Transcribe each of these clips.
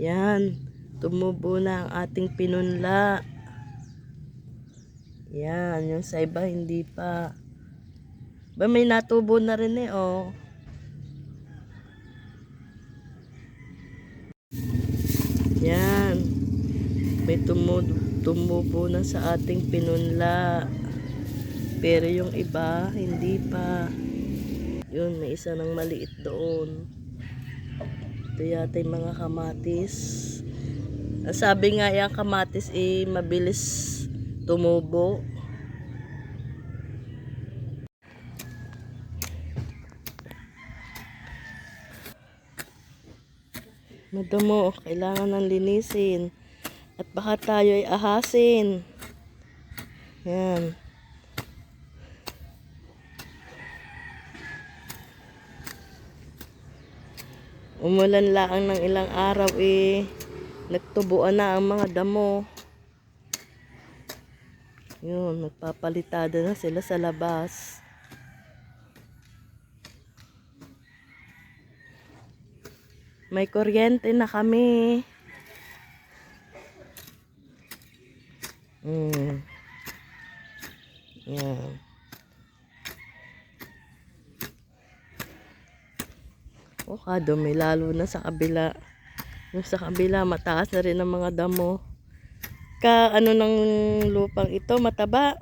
Yan, tumubo na ang ating pinunla. Yan, yung sa iba hindi pa. Ba may natubo na rin eh, oh. Yan, may tumubo na sa ating pinunla. Pero yung iba, hindi pa. Yun, may isa ng maliit doon. Ito yata yung mga kamatis. Sabi nga yung kamatis mabilis tumubo. Madamo, kailangan ng linisin. At baka tayo ay ahasin. Yan. Umulan lang ng ilang araw nagtubuan na ang mga damo. Yun, magpapalitada na sila sa labas. May kuryente na kami. Yan. O kadumi, lalo na sa kabila. Yung sa kabila, mataas na rin ang mga damo. Ano ng lupang ito, mataba.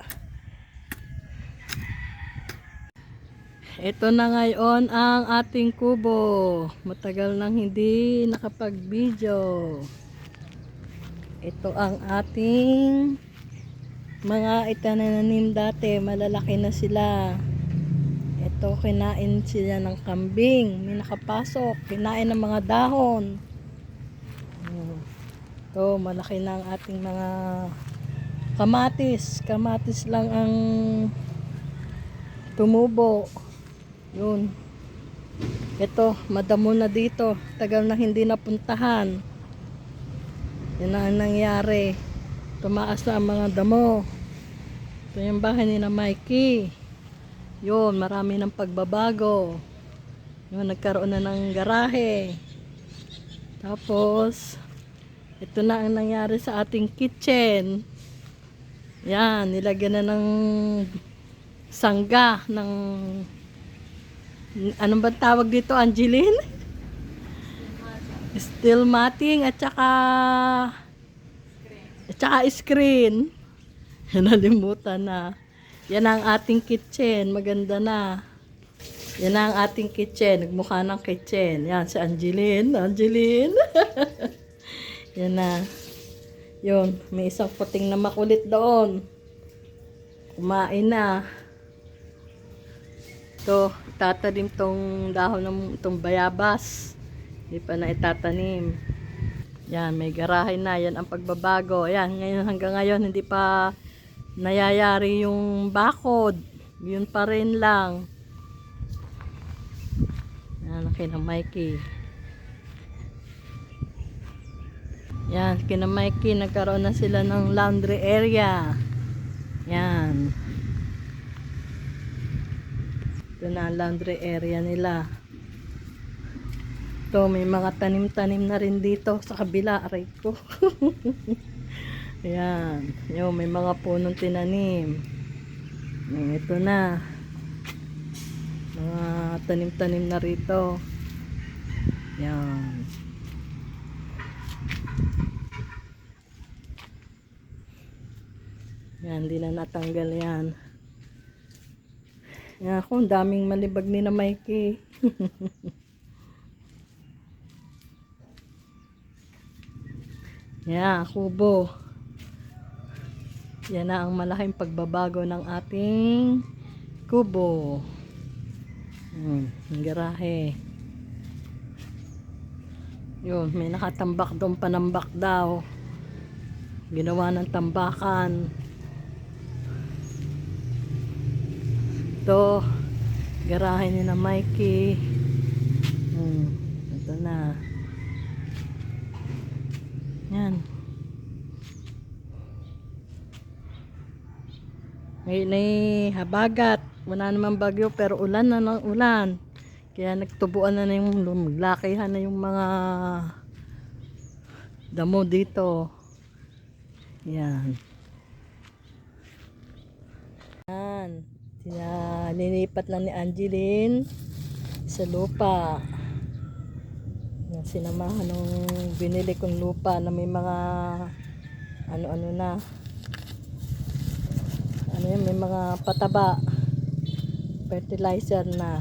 Ito na ngayon ang ating kubo. Matagal nang hindi nakapag-video. Ito ang ating mga itananim dati. Malalaki na sila. Ito, kinain sila ng kambing. May nakapasok. Kinain ng mga dahon. Ito, malaki na ang ating mga kamatis. Kamatis lang ang tumubo. Yun. Ito, madamo na dito. Tagal na hindi napuntahan. Yan ang nangyari. Tumaas na ang mga damo. Ito yung bahay ni na Mikey. Yun, marami ng pagbabago. Yun, nagkaroon na ng garahe. Tapos, ito na ang nangyari sa ating kitchen. Yan, nilagyan na ng sangga ng anong ba tawag dito, Angeline? Steel matting at saka screen. Nalimutan na. Yan ang ating kitchen. Maganda na. Yan ang ating kitchen. Nagmukha ng kitchen. Yan si Angeline. Angeline. Yan na. Yun. May isang puting na makulit doon. Kumain na. Ito. Itatanim tong dahon ng itong bayabas. Hindi pa na itatanim. Yan. May garahe na. Yan ang pagbabago. Yan. Ngayon, hanggang ngayon hindi pa nayayari yung bakod. Yun pa rin lang. Yan, kina Mikey. Yan, kina Mikey, nagkaroon na sila ng laundry area. Yan. Ito na ang laundry area nila. Ito, may mga tanim-tanim na rin dito sa kabila. Aray ko. Yan. Yung may mga punong tinanim. Ito na. Mga tanim-tanim na rito. Yan. Yan, hindi na natanggal yan. Yan ako, daming malibag ni na Mikey. Yan, kubo. Yan na ang malaking pagbabago ng ating kubo. Ang garahe. Yun, may nakatambak doon, panambak daw. Ginawa ng tambakan. Ito, garahe ni na Mikey. Ito na. Yan. Ngayon ay habagat. Wala naman bagyo pero ulan na ng ulan. Kaya nagtubuan na yung lumlakihan na yung mga damo dito. Yan. Yan. Nilipat na ni Angeline sa lupa. Yan, sinamahan ng binili kong lupa na may mga ano-ano na. Ano yan, may mga pataba. Fertilizer na.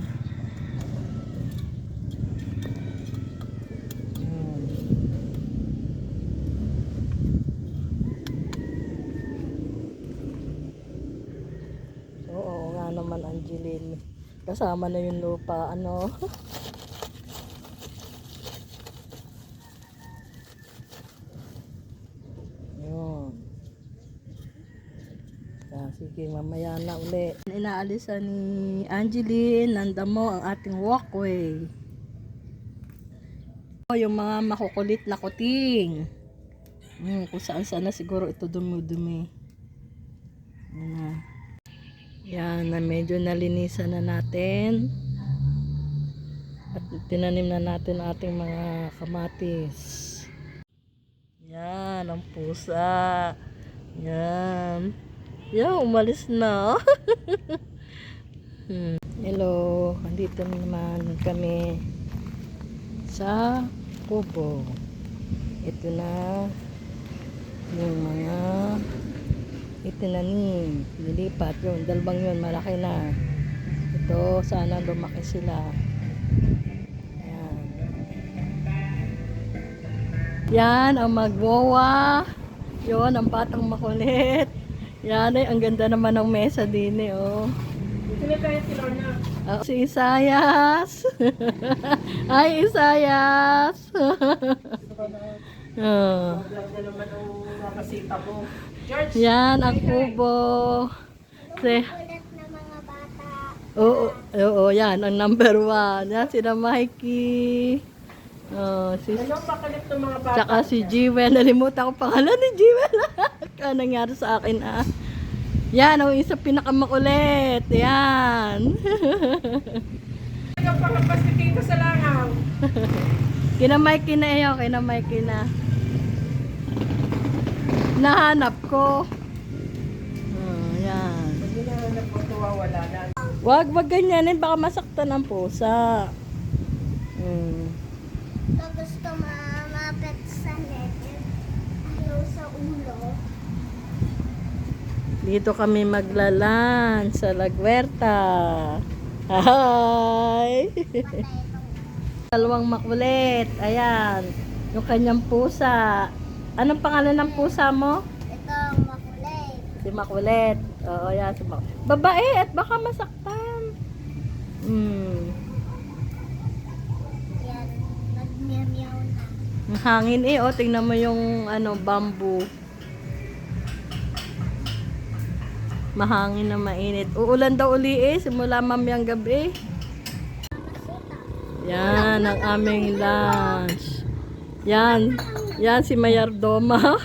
Oo nga naman, Angeline. Kasama na yung lupa, ano. Yun. Sige, mamaya na uli. Inaalisan ni Angeline ng damo ang ating walkway. Yung mga makukulit na kuting. Kung saan na siguro ito dumi-dumi. Yan, na medyo nalinisan na natin. At tinanim na natin ang ating mga kamatis. Yan, ang pusa. Yan. Yan, umalis na. Hello, andito naman kami sa kubo. Ito na yung mga itinanim, nilipat yun, dalbang yun, malaki na. Ito, sana lumaki sila. Yan. Yan, ang magwawa. Yun, ang batang makulit. Yan, ay, ang ganda naman ng mesa din eh, oh. Sino tayo si Lorna? Si Isayas. Ay, Isayas. Oh. Vlog na naman ang makasita mo. George! Yan, ang kubo. Kulit na mga bata. Oo, yan, ang number 1. Yan, sila Mikey. Oh, Anong makalit ng mga bata? tsaka si Jewel. Nalimutan ko pangalan ni Jewel. Ano nangyari sa akin, ah? Yan, ang isa pinakamakulit. Yan. Ikaw pangapas ni Tito sa langaw. Kina Mikey na iyo, kina Mikey na. Nahanap ko. Oh, yan. Hindi na nagpatuwawala na. Wag ganyanin, baka masaktan ang pusa. Ito gusto mamapit sa net. Ano sa ulo. Dito kami maglalan sa Lagwerta. Hi! Patay itong Dalawang makulit. Ayan. Yung kanyang pusa. Anong pangalan ng pusa mo? itong makulay. Si Makulit. Oo, yan. Si Makulit. Babae at baka masaktan. Yan. Nagmeow na. Ang hangin eh. O, tingnan mo yung ano, bamboo. Mahangin na mainit. Uulan daw uli eh. Simula mamayang gabi. Yan ang aming lunch. Yan. Yan si Mayardoma.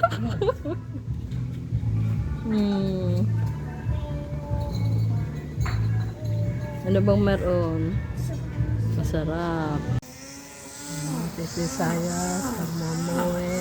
Ano bang meron? Masarap. Ito si Sayas, ang mamoy.